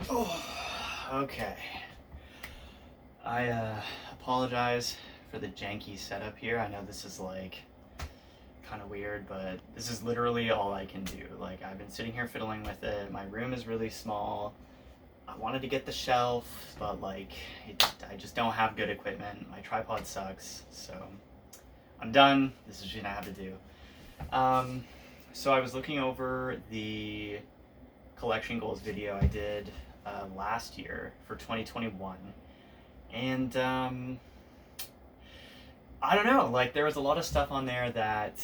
Oh, okay. I apologize for the janky setup here. I know this is like kind of weird, but this is literally all I can do. Like, I've been sitting here fiddling with it. My room is really small. I wanted to get the shelf, but like, I just don't have good equipment. My tripod sucks, so I'm done. This is what I have to do. So I was looking over the collection goals video I did last year for 2021, and I don't know, like there was a lot of stuff on there that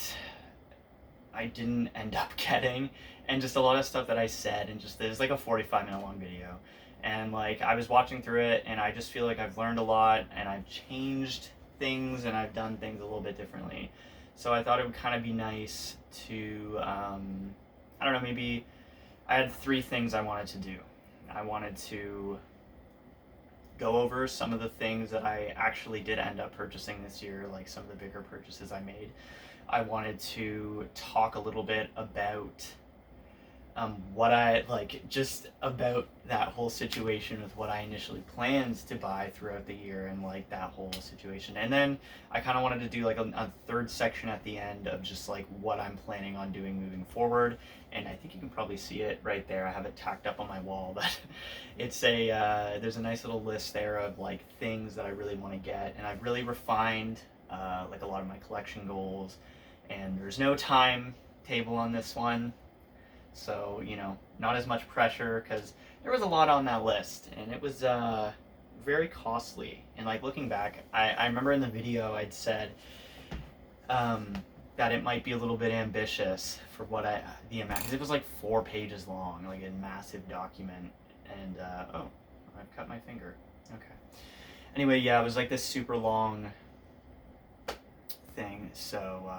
I didn't end up getting, and just a lot of stuff that I said, and just there's like a 45-minute long video, and like I was watching through it, and I just feel like I've learned a lot, and I've changed things, and I've done things a little bit differently. So I thought it would kind of be nice to, I don't know, maybe I had three things I wanted to do. I wanted to go over some of the things that I actually did end up purchasing this year, like some of the bigger purchases I made. I wanted to talk a little bit about what I like, just about that whole situation with what I initially planned to buy throughout the year, and like that whole situation. And then I kind of wanted to do like a third section at the end of just like what I'm planning on doing moving forward. And I think you can probably see it right there. I have it tacked up on my wall, but it's there's a nice little list there of like things that I really want to get, and I've really refined like a lot of my collection goals. And there's no time table on this one, so not as much pressure, because there was a lot on that list, and it was very costly. And like looking back, I remember in the video I'd said that it might be a little bit ambitious for what the amount, because it was like 4 pages long, like a massive document. And oh, I've cut my finger. Okay. Anyway, yeah, it was like this super long thing, so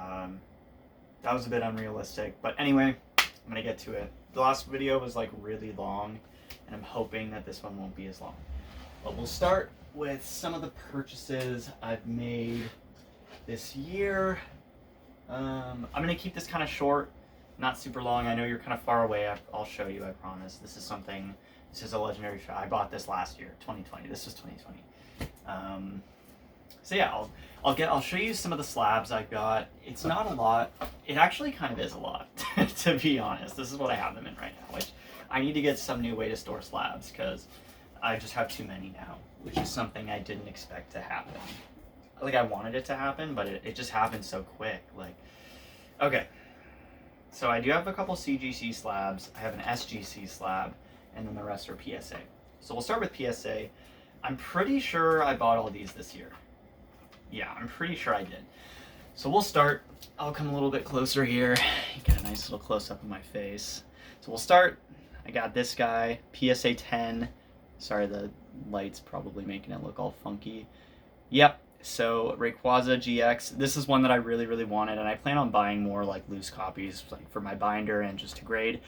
that was a bit unrealistic. But anyway, I'm gonna get to it. The last video was like really long, and I'm hoping that this one won't be as long. But we'll start with some of the purchases I've made this year. I'm gonna keep this kind of short, not super long. I know you're kind of far away. I'll show you, I promise. This is a legendary shot. I bought this last year, 2020. This was 2020. So yeah, I'll show you some of the slabs I got. It's not a lot. It actually kind of is a lot, to be honest. This is what I have them in right now, which I need to get some new way to store slabs, because I just have too many now, which is something I didn't expect to happen. Like, I wanted it to happen, but it just happened so quick. Like, okay. So I do have a couple CGC slabs. I have an SGC slab, and then the rest are PSA. So we'll start with PSA. I'm pretty sure I bought all these this year. Yeah, I'm pretty sure I did. So we'll start. I'll come a little bit closer here. You get a nice little close-up of my face. So we'll start. I got this guy, PSA 10. Sorry, the light's probably making it look all funky. Yep. So Rayquaza Gx. This is one that I really, really wanted, and I plan on buying more like loose copies, like for my binder and just to grade.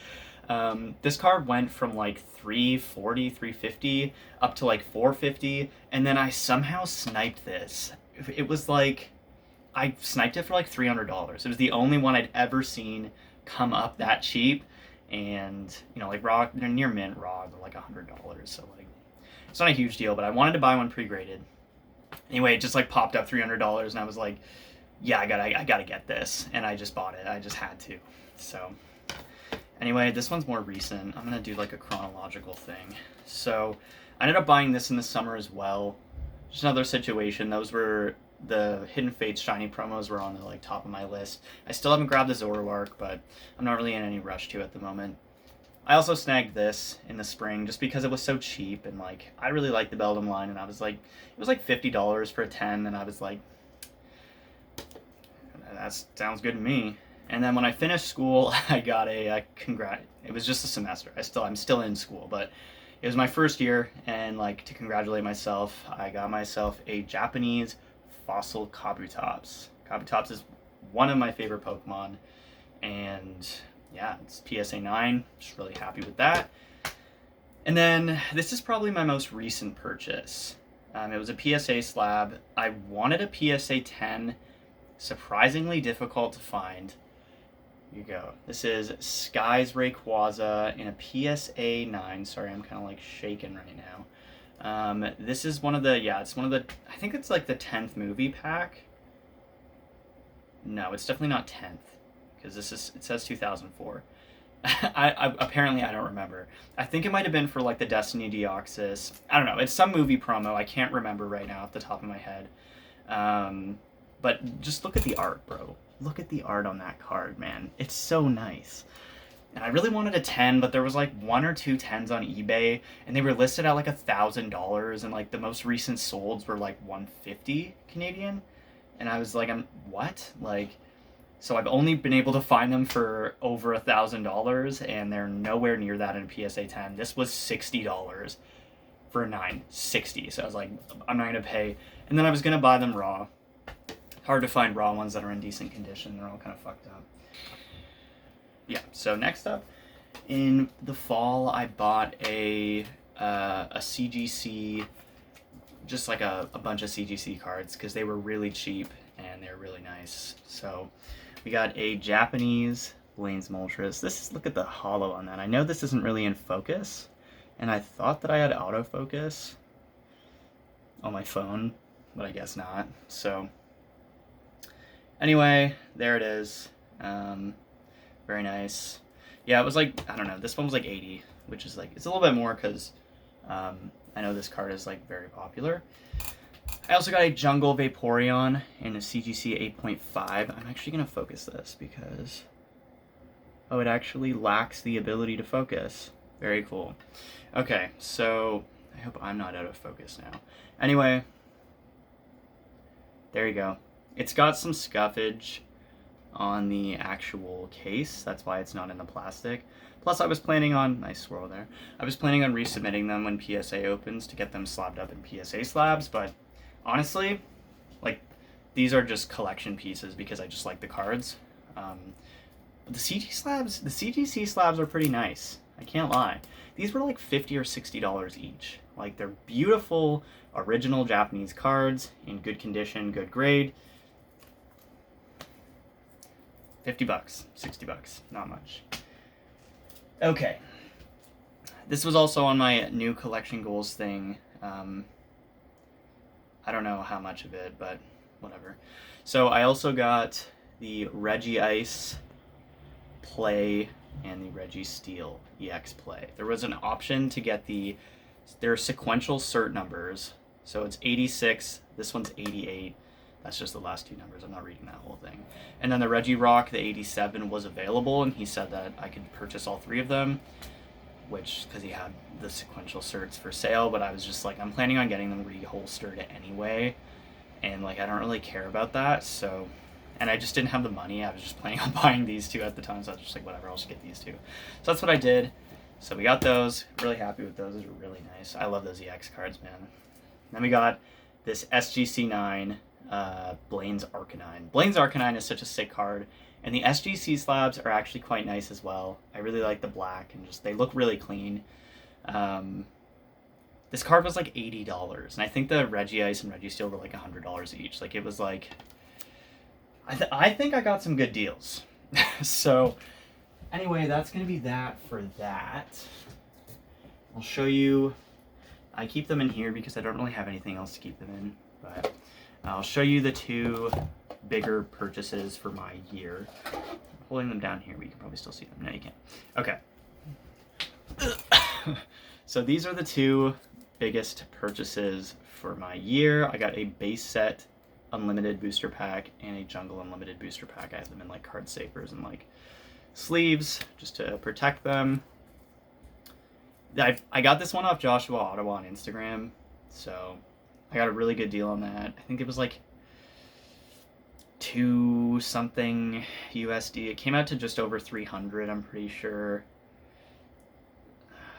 This card went from like $340, $350 up to like $450, and then I somehow sniped this. It was like, I sniped it for like $300. It was the only one I'd ever seen come up that cheap, and like raw, they're near mint raw, they're like $100. So like, it's not a huge deal, but I wanted to buy one pre-graded. Anyway, it just like popped up $300, and I was like, yeah, I gotta get this, and I just bought it. I just had to. So anyway, this one's more recent. I'm gonna do like a chronological thing. So I ended up buying this in the summer as well. Just another situation. Those were the Hidden Fates shiny promos were on the like top of my list. I still haven't grabbed the Zoroark, but I'm not really in any rush to at the moment. I also snagged this in the spring just because it was so cheap, and like I really liked the Beldum line, and I was like, it was like $50 for a 10, and I was like, that sounds good to me. And then when I finished school, I got a it was just a semester. I'm still in school, but it was my first year, and like to congratulate myself, I got myself a Japanese fossil Kabutops. Kabutops is one of my favorite Pokemon, and yeah, it's PSA 9. Just really happy with that. And then this is probably my most recent purchase. It was a PSA slab. I wanted a PSA 10. Surprisingly difficult to find. Here you go. This is Sky's Rayquaza in a PSA 9. Sorry, I'm kind of like shaking right now. This is one of the, it's one of the, I think it's like the 10th movie pack. No, it's definitely not 10th, because it says 2004. Apparently I don't remember. I think it might have been for like the Destiny Deoxys. I don't know. It's some movie promo. I can't remember right now off the top of my head. But just look at the art, bro. Look at the art on that card, man. It's so nice. And I really wanted a 10, but there was like 1 or 2 10s on eBay, and they were listed at like $1,000, and like the most recent solds were like 150 Canadian. And I was like, what? Like, so I've only been able to find them for over $1,000, and they're nowhere near that in a PSA 10. This was $60 for a 9. 60. So I was like, I'm not gonna pay. And then I was gonna buy them raw. Hard to find raw ones that are in decent condition. They're all kind of fucked up. Yeah. So next up, in the fall, I bought a CGC, just like a bunch of CGC cards, because they were really cheap and they're really nice. So we got a Japanese Blaine's Moltres. Look at the holo on that. I know this isn't really in focus, and I thought that I had autofocus on my phone, but I guess not. So anyway, there it is. Very nice. Yeah, it was like, I don't know, this one was like 80, which is like, it's a little bit more because I know this card is like very popular. I also got a Jungle Vaporeon in a CGC 8.5. I'm actually going to focus this because, oh, it actually lacks the ability to focus. Very cool. Okay, so I hope I'm not out of focus now. Anyway, there you go. It's got some scuffage on the actual case. That's why it's not in the plastic. Plus, I was planning on, nice swirl there, I was planning on resubmitting them when PSA opens to get them slabbed up in PSA slabs, but honestly, like, these are just collection pieces because I just like the cards. The CGC slabs are pretty nice. I can't lie. These were like $50 or $60 each. Like, they're beautiful, original Japanese cards in good condition, good grade. $50, $60, not much. Okay. This was also on my new collection goals thing. I don't know how much of it, but whatever. So I also got the Regice Play and the Registeel EX Play. There was an option to get their sequential cert numbers. So it's 86, this one's 88. That's just the last 2 numbers. I'm not reading that whole thing. And then the Regirock, the 87, was available, and he said that I could purchase all 3 of them, which, because he had the sequential certs for sale, but I was just like, I'm planning on getting them reholstered anyway, and like, I don't really care about that, so, and I just didn't have the money. I was just planning on buying these 2 at the time, so I was just like, whatever, I'll just get these 2. So that's what I did. So we got those. Really happy with those. Those are really nice. I love those EX cards, man. Then we got this SGC9, Blaine's Arcanine. Blaine's Arcanine is such a sick card, and the SGC slabs are actually quite nice as well. I really like the black, and just they look really clean. This card was like $80, and I think the Regice and Registeel were like $100 each. Like, it was like, I think I got some good deals. So anyway, that's gonna be that for that. I'll show you. I keep them in here because I don't really have anything else to keep them in, but I'll show you the 2 bigger purchases for my year. I'm holding them down here, but you can probably still see them. No, you can't. Okay. So these are the 2 biggest purchases for my year. I got a base set unlimited booster pack and a jungle unlimited booster pack. I have them in like card savers and like sleeves just to protect them. I got this one off Joshua Ottawa on Instagram, so I got a really good deal on that. I think it was like 2 something USD. It came out to just over 300, I'm pretty sure.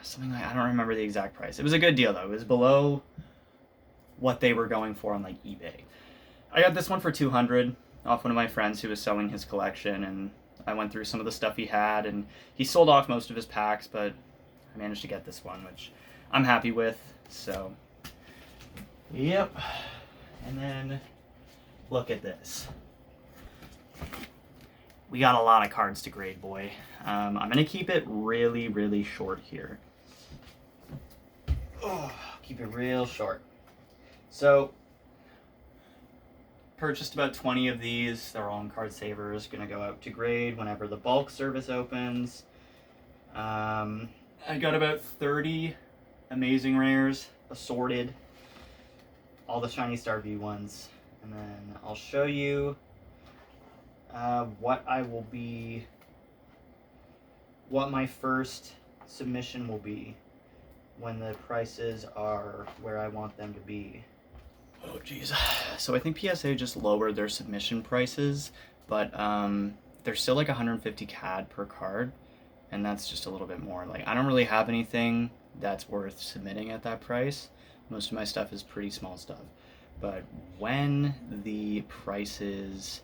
Something like, I don't remember the exact price. It was a good deal though. It was below what they were going for on like eBay. I got this one for 200 off one of my friends who was selling his collection, and I went through some of the stuff he had, and he sold off most of his packs, but I managed to get this one, which I'm happy with. So yep. And then look at this. we got a lot of cards to grade, boy. I'm going to keep it really, really short here. Oh, keep it real short. So, purchased about 20 of these. They're all in Card Savers. Going to go out to grade whenever the bulk service opens. I got about 30 amazing rares assorted. All the Shiny Star V ones. And then I'll show you what my first submission will be when the prices are where I want them to be. Oh jeez. So I think PSA just lowered their submission prices, but they're still like 150 CAD per card, and that's just a little bit more. Like, I don't really have anything that's worth submitting at that price. Most of my stuff is pretty small stuff. But when the prices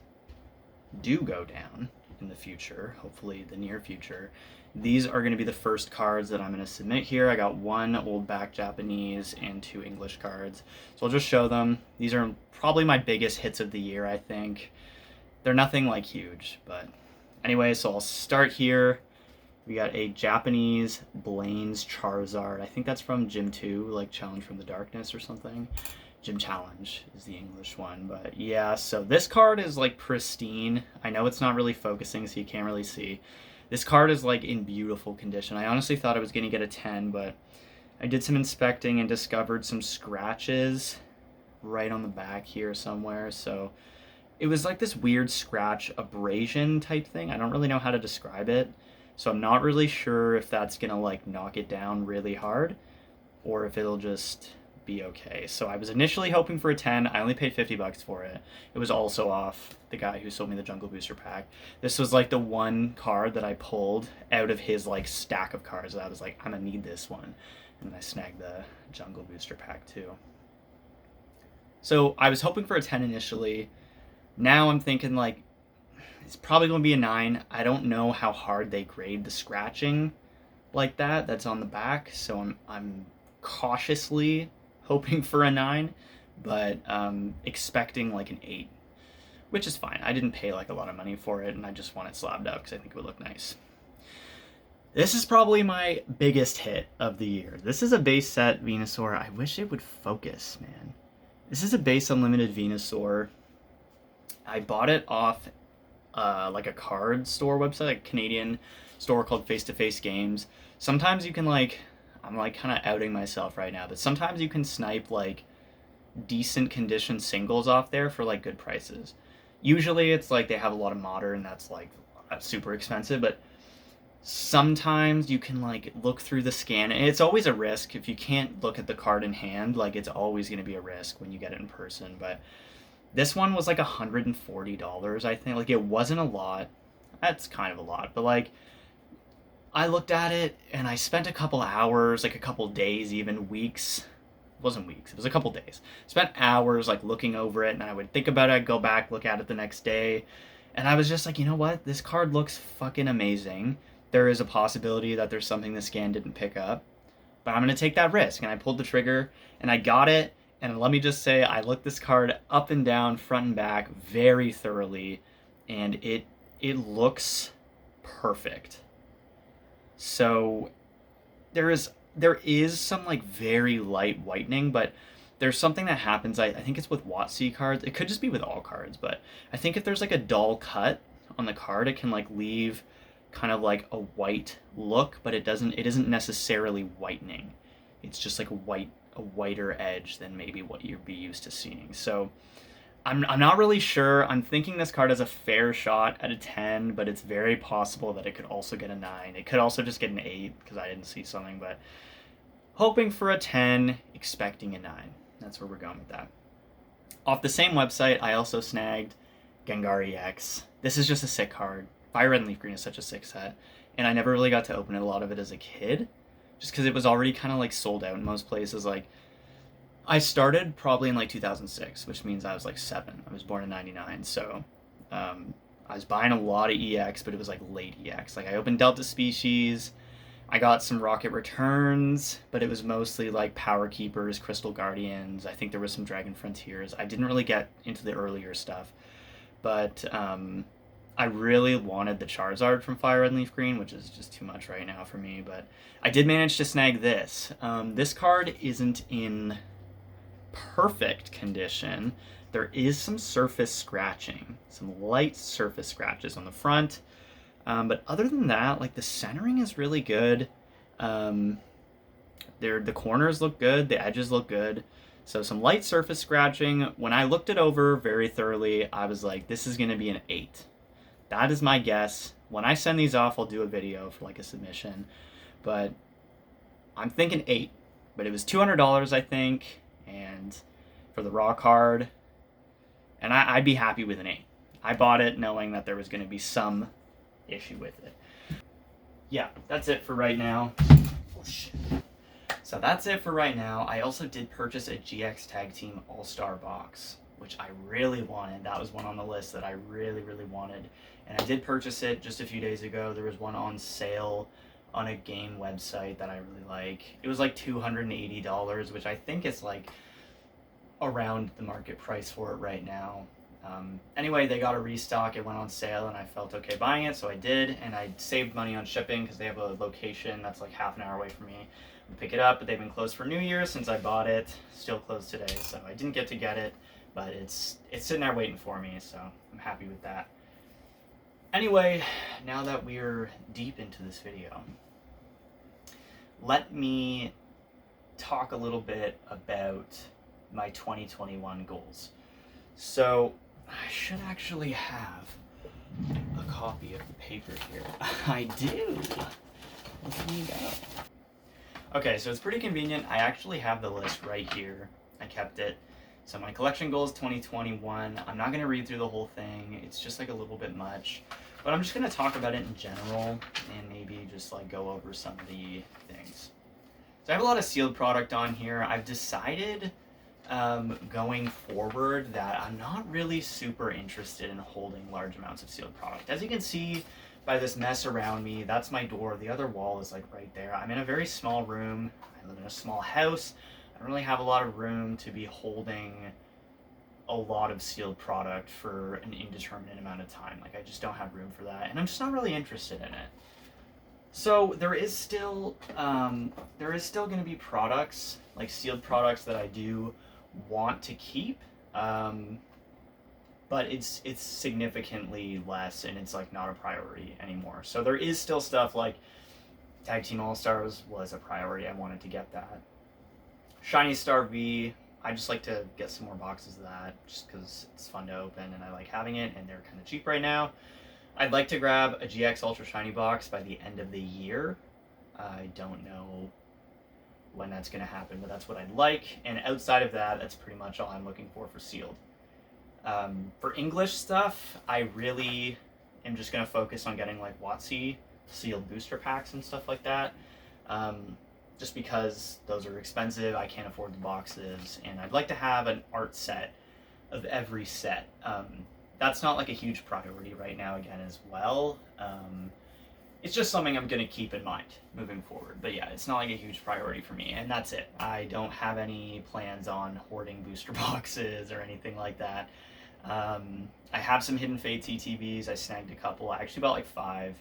do go down in the future, hopefully the near future, these are going to be the first cards that I'm going to submit here. I got 1 old back Japanese and 2 English cards. So I'll just show them. These are probably my biggest hits of the year, I think. They're nothing like huge, but anyway, so I'll start here. We got a Japanese Blaine's Charizard. I think that's from Gym 2, like Challenge from the Darkness or something. Gym Challenge is the English one, but yeah, so this card is like pristine. I know it's not really focusing, so you can't really see. This card is like in beautiful condition. I honestly thought I was going to get a 10, but I did some inspecting and discovered some scratches right on the back here somewhere, so it was like this weird scratch abrasion type thing. I don't really know how to describe it, so I'm not really sure if that's going to like knock it down really hard or if it'll just be okay. So I was initially hoping for a 10. I only paid $50 for it. It was also off the guy who sold me the Jungle Booster pack. This was like the one card that I pulled out of his like stack of cards that I was like, I'm gonna need this one. And then I snagged the Jungle Booster pack too. So I was hoping for a 10 initially. Now I'm thinking like it's probably gonna be a 9. I don't know how hard they grade the scratching like that that's on the back, so I'm cautiously hoping for a 9, but expecting like an 8, which is fine. I didn't pay like a lot of money for it, and I just want it slabbed up because I think it would look nice. This is probably my biggest hit of the year. This is a base set Venusaur. I wish it would focus, man. This is a base unlimited Venusaur. I bought it off like a card store website, like a Canadian store called Face to Face Games. Sometimes you can like, I'm like kind of outing myself right now, but sometimes you can snipe like decent condition singles off there for like good prices. Usually it's like they have a lot of modern that's like super expensive, but sometimes you can like look through the scan, and it's always a risk if you can't look at the card in hand. Like, it's always going to be a risk when you get it in person. But this one was like $140, I think. Like, it wasn't a lot. That's kind of a lot, but like, I looked at it and I spent a couple hours, like a couple days, even weeks. It wasn't weeks, it was a couple days. Spent hours like looking over it, and I would think about it, I'd go back, look at it the next day, and I was just like, you know what? This card looks fucking amazing. There is a possibility that there's something the scan didn't pick up, but I'm going to take that risk. And I pulled the trigger and I got it. And let me just say, I looked this card up and down, front and back, very thoroughly, and it looks perfect. So there is some like very light whitening, but there's something that happens. I think it's with WotC cards. It could just be with all cards, but I think if there's like a dull cut on the card, it can like leave kind of like a white look, but it isn't necessarily whitening. It's just like a whiter edge than maybe what you'd be used to seeing. So I'm not really sure. I'm thinking this card has a fair shot at a 10, but it's very possible that it could also get a 9. It could also just get an 8 because I didn't see something, but hoping for a 10, expecting a 9. That's where we're going with that. Off the same website, I also snagged Gengar EX. This is just a sick card. Fire Red and Leaf Green is such a sick set, and I never really got to open it, a lot of it as a kid, just because it was already kind of like sold out in most places. Like, I started probably in like 2006, which means I was like 7. I was born in 99, so I was buying a lot of EX, but it was like late EX. Like, I opened Delta Species, I got some Rocket Returns, but it was mostly like Power Keepers, Crystal Guardians. I think there was some Dragon Frontiers. I didn't really get into the earlier stuff, but I really wanted the Charizard from Fire Red and Leaf Green, which is just too much right now for me, but I did manage to snag this. This card isn't in perfect condition. There is some surface scratching, some light surface scratches on the front, but other than that, like, the centering is really good. The corners look good, the edges look good. So some light surface scratching. When I looked it over very thoroughly, I was like, this is going to be an 8. That is my guess. When I send these off, I'll do a video for like a submission, but I'm thinking 8. But it was $200, I think, and for the raw card, and I'd be happy with an 8. I bought it knowing that there was going to be some issue with it. Yeah, that's it for right now. Oh shit. So that's it for right now. I also did purchase a GX Tag Team All-Star box, which I really wanted. That was one on the list that I really, really wanted. And I did purchase it just a few days ago. There was one on sale on a game website that I really like. It was like $280, which I think is like around the market price for it right now. Anyway, they got a restock. It went on sale and I felt okay buying it, so I did. And I saved money on shipping because they have a location that's like half an hour away from me. I pick it up, but they've been closed for New Year's since I bought it. Still closed today, so I didn't get to get it, but it's sitting there waiting for me, so I'm happy with that. Anyway, now that we're deep into this video, let me talk a little bit about my 2021 goals. So I should actually have a copy of the paper here. I do. Look at me go. Okay, so it's pretty convenient. I actually have the list right here. I kept it. So my collection goals 2021. I'm not going to read through the whole thing. It's just like a little bit much. But I'm just going to talk about it in general and maybe just like go over some of the things. So I have a lot of sealed product on here. I've decided going forward that I'm not really super interested in holding large amounts of sealed product. As you can see by this mess around me, that's my door. The other wall is like right there. I'm in a very small room. I live in a small house. I don't really have a lot of room to be holding a lot of sealed product for an indeterminate amount of time. Like, I just don't have room for that, and I'm just not really interested in it. So there is still going to be products, like sealed products, that I do want to keep, but it's significantly less, and it's like not a priority anymore. So there is still stuff like Tag Team All-Stars was a priority. I wanted to get that. Shiny Star V, I just like to get some more boxes of that just because it's fun to open and I like having it, and they're kind of cheap right now. I'd like to grab a GX Ultra Shiny box by the end of the year. I don't know when that's going to happen, but that's what I'd like. And outside of that, that's pretty much all I'm looking for sealed. For English stuff, I really am just going to focus on getting like WotC sealed booster packs and stuff like that. Just because those are expensive, I can't afford the boxes, and I'd like to have an art set of every set. That's not like a huge priority right now again as well. It's just something I'm going to keep in mind moving forward. But yeah, it's not like a huge priority for me, and that's it. I don't have any plans on hoarding booster boxes or anything like that. I have some Hidden Fates ETBs. I snagged a couple. I actually bought like 5,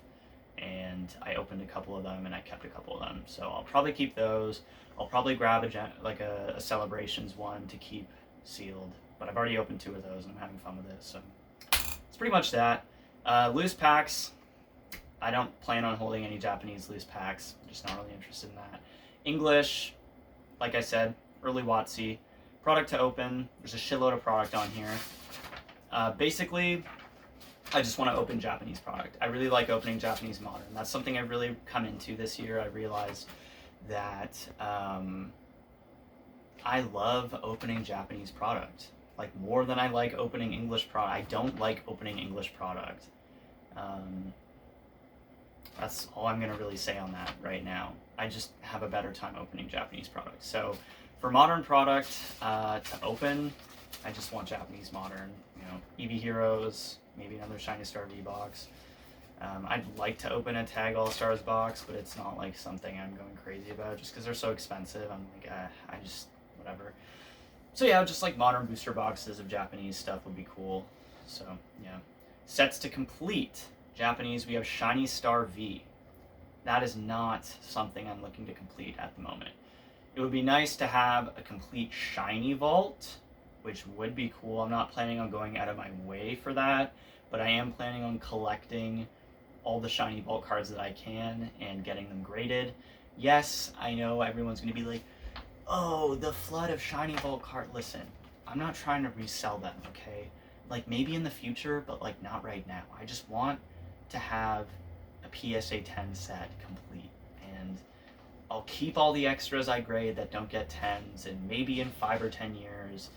and I opened a couple of them, and I kept a couple of them. So I'll probably keep those. I'll probably grab a Celebrations one to keep sealed. But I've already opened 2 of those, and I'm having fun with it. So it's pretty much that. Loose packs. I don't plan on holding any Japanese loose packs. I'm just not really interested in that. English, like I said, early WotC. Product to open. There's a shitload of product on here. Basically, I just want to open Japanese product. I really like opening Japanese Modern. That's something I've really come into this year. I realized that I love opening Japanese product, like more than I like opening English product. I don't like opening English product. That's all I'm going to really say on that right now. I just have a better time opening Japanese product. So for Modern product to open, I just want Japanese Modern. You know, EV Heroes, maybe another Shiny Star V box. I'd like to open a Tag All-Stars box, but it's not like something I'm going crazy about just because they're so expensive. I'm like, I just, whatever. So yeah, just like Modern booster boxes of Japanese stuff would be cool. So yeah. Sets to complete. Japanese, we have Shiny Star V. That is not something I'm looking to complete at the moment. It would be nice to have a complete shiny vault, which would be cool. I'm not planning on going out of my way for that, but I am planning on collecting all the shiny vault cards that I can and getting them graded. Yes, I know everyone's going to be like, oh, the flood of shiny vault card. Listen, I'm not trying to resell them, okay? Like, maybe in the future, but like not right now. I just want to have a PSA 10 set complete, and I'll keep all the extras I grade that don't get 10s, and maybe in 5 or 10 years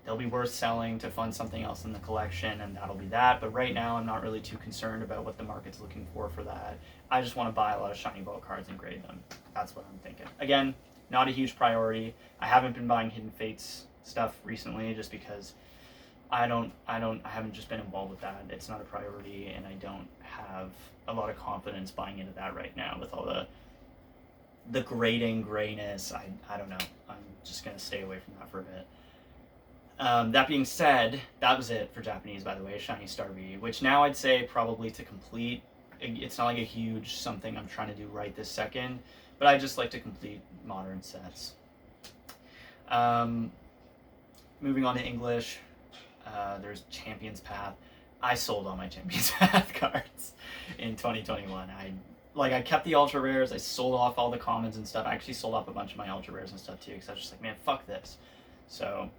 they'll be worth selling to fund something else in the collection, and that'll be that. But right now I'm not really too concerned about what the market's looking for that. I just want to buy a lot of shiny vault cards and grade them. That's what I'm thinking. Again, not a huge priority. I haven't been buying Hidden Fates stuff recently just because I haven't just been involved with that. It's not a priority, and I don't have a lot of confidence buying into that right now with all the grading grayness. I don't know. I'm just gonna stay away from that for a bit. That being said, that was it for Japanese, by the way, Shiny Star V, which now I'd say probably to complete. It's not like a huge something I'm trying to do right this second, but I just like to complete modern sets. Moving on to English. There's Champions Path. I sold all my Champions Path cards in 2021. I kept the ultra rares. I sold off all the commons and stuff. I actually sold off a bunch of my ultra rares and stuff too, because I was just like, man, fuck this. So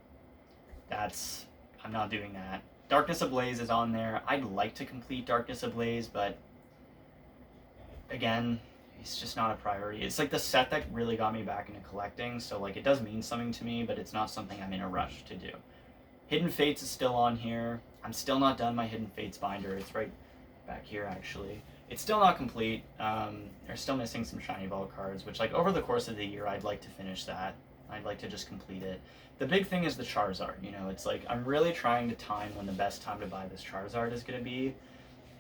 I'm not doing that. Darkness Ablaze is on there. I'd like to complete Darkness Ablaze, but again, it's just not a priority. It's like the set that really got me back into collecting, so like it does mean something to me, but it's not something I'm in a rush to do. Hidden Fates is still on here. I'm still not done my Hidden Fates binder. It's right back here, actually. It's still not complete. They're still missing some shiny vault cards, which like over the course of the year, I'd like to finish that. I'd like to just complete it. The big thing is the Charizard. You know, it's like I'm really trying to time when the best time to buy this Charizard is going to be.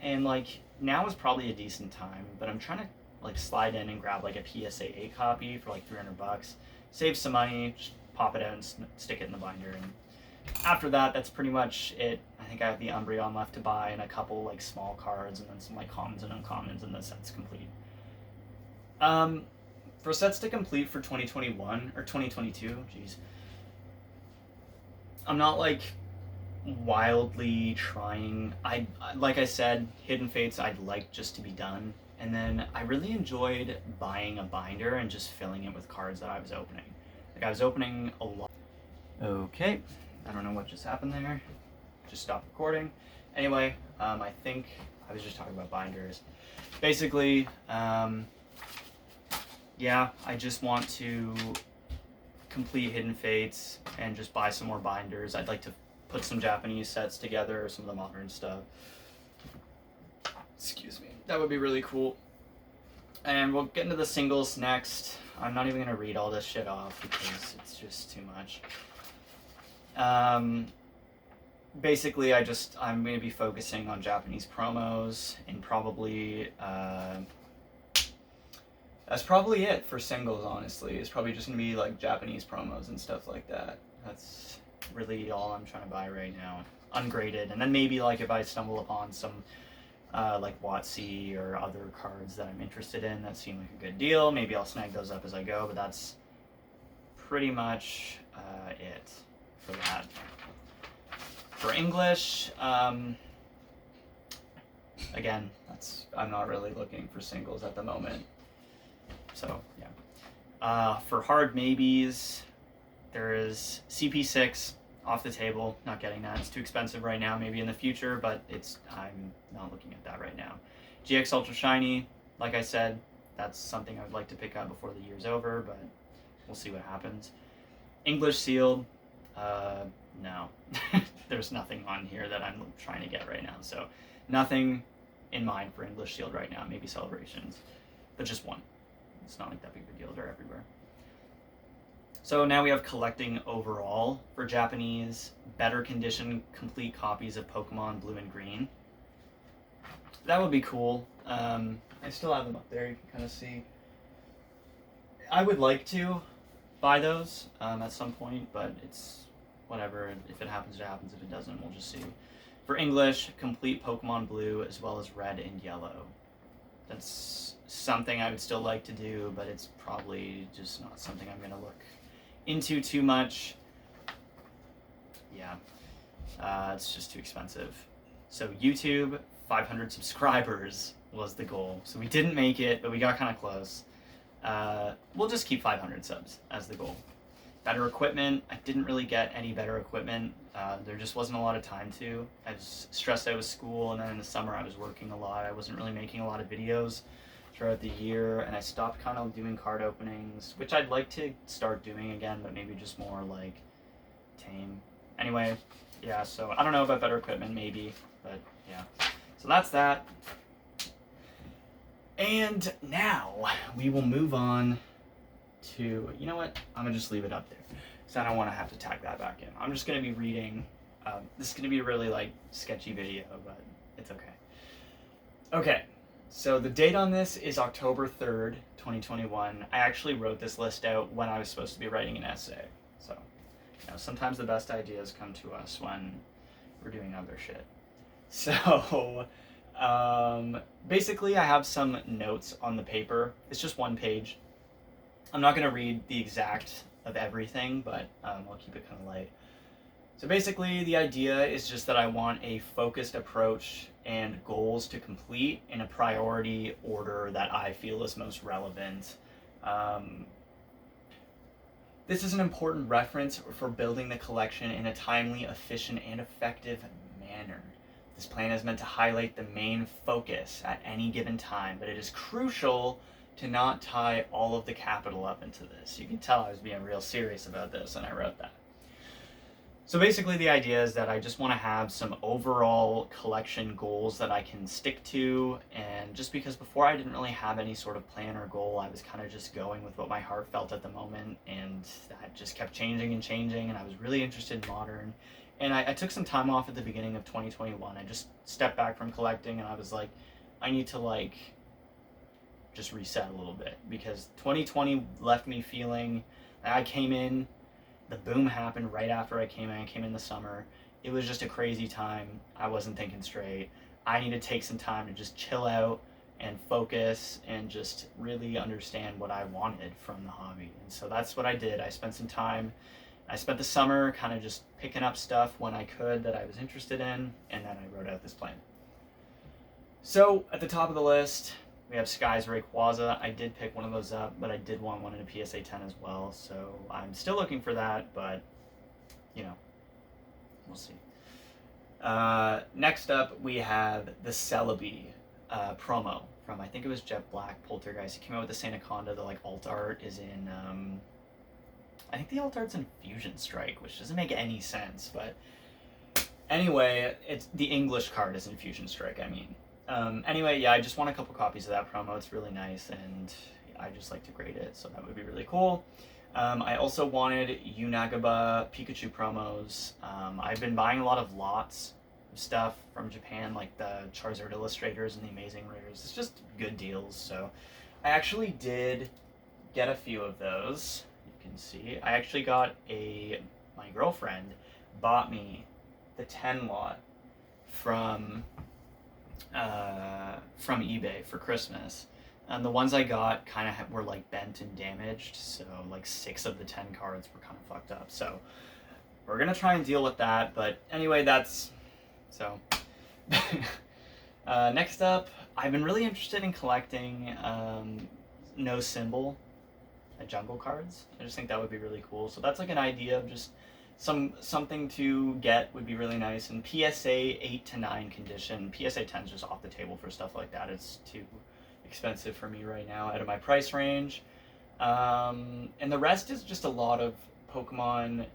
And like now is probably a decent time, but I'm trying to like slide in and grab like a PSA 8 copy for like $300. Save some money, just pop it out and stick it in the binder, and after that, that's pretty much it. I think I have the Umbreon left to buy and a couple like small cards and then some like commons and uncommons, and the set's complete. For sets to complete for 2021 or 2022, geez, I'm not like wildly trying. Like I said, Hidden Fates I'd like just to be done, and then I really enjoyed buying a binder and just filling it with cards that I was opening. Like I was opening a lot. Okay. I don't know what just happened there. Just stopped recording. Anyway, I think I was just talking about binders. Basically, yeah, I just want to complete Hidden Fates and just buy some more binders. I'd like to put some Japanese sets together, some of the modern stuff. Excuse me. That would be really cool. And we'll get into the singles next. I'm not even going to read all this shit off because it's just too much. Basically, I'm going to be focusing on Japanese promos, and probably, that's probably it for singles, honestly. It's probably just going to be, like, Japanese promos and stuff like that. That's really all I'm trying to buy right now. Ungraded. And then maybe, like, if I stumble upon some, like, WotC or other cards that I'm interested in that seem like a good deal, maybe I'll snag those up as I go, but that's pretty much, it for that. For English, again, I'm not really looking for singles at the moment. So, yeah. For hard maybes, there is CP6 off the table. Not getting that. It's too expensive right now. Maybe in the future, but I'm not looking at that right now. GX Ultra Shiny, like I said, that's something I would like to pick up before the year's over, but we'll see what happens. English Sealed, no. There's nothing on here that I'm trying to get right now. So nothing in mind for English Sealed right now. Maybe Celebrations, but just one. It's not like that big of a deal. They're everywhere. So now we have collecting overall for Japanese. Better condition, complete copies of Pokemon Blue and Green. That would be cool. I still have them up there. You can kind of see. I would like to buy those at some point, but it's whatever. If it happens, it happens. If it doesn't, we'll just see. For English, complete Pokemon Blue as well as Red and Yellow. That's something I would still like to do, but it's probably just not something I'm going to look into too much. Yeah, it's just too expensive. So YouTube, 500 subscribers was the goal. So we didn't make it, but we got kind of close. We'll just keep 500 subs as the goal. Better equipment. I didn't really get any better equipment. There just wasn't a lot of time to. I was stressed out with school, and then in the summer I was working a lot. I wasn't really making a lot of videos throughout the year, and I stopped kind of doing card openings, which I'd like to start doing again, but maybe just more like tame. Anyway, yeah, so I don't know about better equipment, maybe, but yeah. So that's that. And now we will move on to, you know what, I'm gonna just leave it up there because I don't want to have to tag that back in. I'm just gonna be reading. This is gonna be a really like sketchy video, but it's okay. Okay, so the date on this is October 3rd, 2021. I actually wrote this list out when I was supposed to be writing an essay. So, you know, sometimes the best ideas come to us when we're doing other shit. So, basically I have some notes on the paper. It's just one page. I'm not going to read the exact of everything, but I'll keep it kind of light. So basically the idea is just that I want a focused approach and goals to complete in a priority order that I feel is most relevant. This is an important reference for building the collection in a timely, efficient, and effective manner. This plan is meant to highlight the main focus at any given time, but it is crucial to not tie all of the capital up into this. You can tell I was being real serious about this when I wrote that. So basically the idea is that I just want to have some overall collection goals that I can stick to, and just because before I didn't really have any sort of plan or goal, I was kind of just going with what my heart felt at the moment, and that just kept changing and changing, and I was really interested in modern. And I took some time off at the beginning of 2021. I just stepped back from collecting, and I was like, I need to like just reset a little bit, because 2020 left me feeling like I came in, the boom happened right after I came in the summer. It was just a crazy time. I wasn't thinking straight. I need to take some time to just chill out and focus and just really understand what I wanted from the hobby. And so that's what I did. I spent some time. I spent the summer kind of just picking up stuff when I could that I was interested in, and then I wrote out this plan. So at the top of the list, we have Sky's Rayquaza. I did pick one of those up, but I did want one in a PSA 10 as well, so I'm still looking for that, but, you know, we'll see. Next up, we have the Celebi promo from, I think it was Jet Black Poltergeist. He came out with the Sandaconda. The, like, alt art is in, I think the alt art's in Fusion Strike, which doesn't make any sense, but anyway, it's the English card is in Fusion Strike, I mean. Anyway, yeah, I just want a couple copies of that promo. It's really nice, and I just like to grade it, so that would be really cool. I also wanted Unagaba Pikachu promos. I've been buying a lot of lots of stuff from Japan, like the Charizard Illustrators and the Amazing Rares. It's just good deals, so I actually did get a few of those. You can see. I actually got my girlfriend bought me the 10 lot from eBay for Christmas, and the ones I got kind of were like bent and damaged, so like 6 of the 10 cards were kind of fucked up, so we're gonna try and deal with that. But anyway, that's so next up, I've been really interested in collecting no symbol jungle cards. I just think that would be really cool, so that's like an idea of just something to get would be really nice. And PSA 8 to 9 condition. PSA 10 is just off the table for stuff like that. It's too expensive for me right now out of my price range. And the rest is just a lot of Pokemon,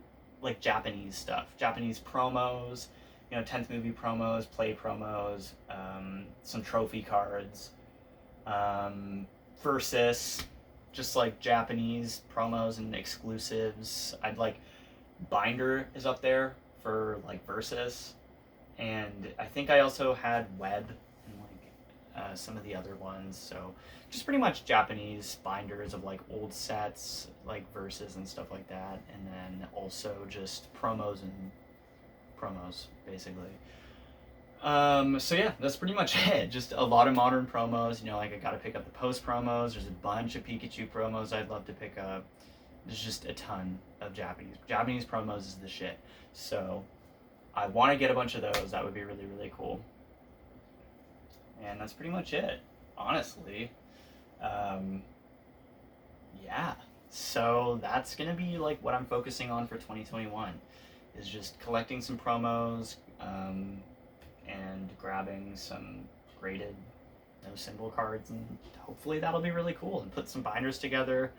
like Japanese stuff. Japanese promos, you know, 10th movie promos, play promos, some trophy cards, versus just like Japanese promos and exclusives. I'd like Binder is up there for like Versus, and I think I also had Web and like some of the other ones. So just pretty much Japanese binders of like old sets, like Versus and stuff like that, and then also just promos basically. So yeah, that's pretty much it. Just a lot of modern promos. You know, like I gotta pick up the post promos. There's a bunch of Pikachu promos I'd love to pick up. There's just a ton of Japanese promos is the shit. So I want to get a bunch of those. That would be really, really cool. And that's pretty much it, honestly. Yeah. So that's gonna be like what I'm focusing on for 2021, is just collecting some promos, and grabbing some graded no symbol cards, and hopefully that'll be really cool. And put some binders together.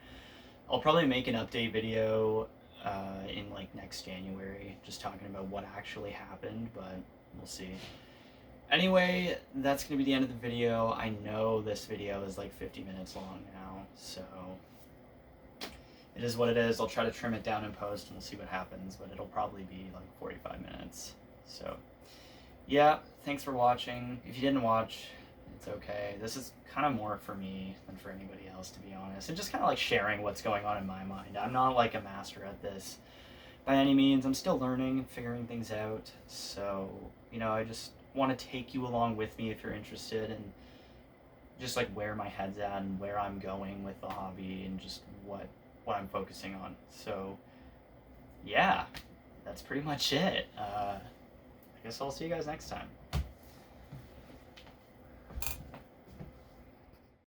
I'll probably make an update video in like next January, just talking about what actually happened, but we'll see. Anyway, that's going to be the end of the video. I know this video is like 50 minutes long now, so it is what it is. I'll try to trim it down in post and we'll see what happens, but it'll probably be like 45 minutes. So, yeah, thanks for watching. If you didn't watch, it's okay. This is kind of more for me than for anybody else, to be honest. And just kind of like sharing what's going on in my mind. I'm not like a master at this by any means. I'm still learning, figuring things out. So, you know, I just want to take you along with me if you're interested, and just like where my head's at and where I'm going with the hobby and just what I'm focusing on. So yeah, that's pretty much it. I guess I'll see you guys next time.